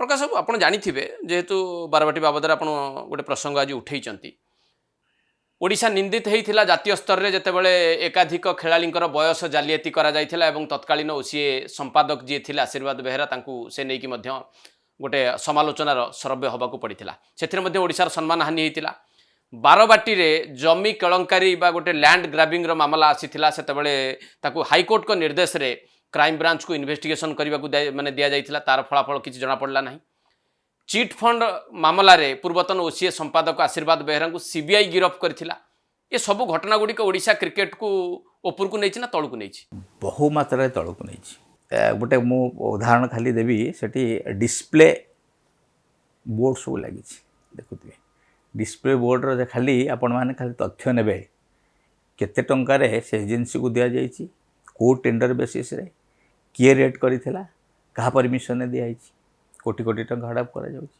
प्रकाश बाबू आप जानिथिबे जेहेतु बारवाटी बाबद आप गोटे प्रसंग आज उठेइचंती ओडिशा निंदित होता जातीय स्तर में जितेबाला एकाधिक खेलाड़ींकर बयस जालियाती करा जाइथिला एवं तत्कालीन ओसीए संपादक जी थे आशीर्वाद बेहेरा से नहीं कि गोटे समालोचनार सरव्य होबाकू पड़ता से ओडिशार सम्मान हानि होता बारवाटी रे जमी केलंकारी बा गोटे लैंड ग्राबिंग मामला आसीथिला सेतेबेले ताकू हाईकोर्ट को निर्देश रे क्राइम ब्रांच को इन्वेस्टिगेशन करने को माने दिया जाइथिला तार फलाफल किसी जना पड़ला नहीं चिट फंड मामला रे पूर्वतन ओसीए संपादक आशीर्वाद बेहेरा को सीबीआई गिरफ्त करथिला ये सब घटना गुड़िक ओडिशा क्रिकेट को ऊपर को नहीं ना तलू को नहीं बहु मात्रा तलू को नहीं गोटे मु उदाहरण खाली देवी सेठी डिस्प्ले बोर्ड सब लगी देखुए डिस्प्ले बोर्ड रो खाली आपण माने खाली तथ्य नेबे केते टंकार से एजेंसी को दिया जाइए को टेंडर बेसिस रे किए रेट करिथिला कहा परमिशन दिया कोटी कोटी टंका हड़प करा जाउछि।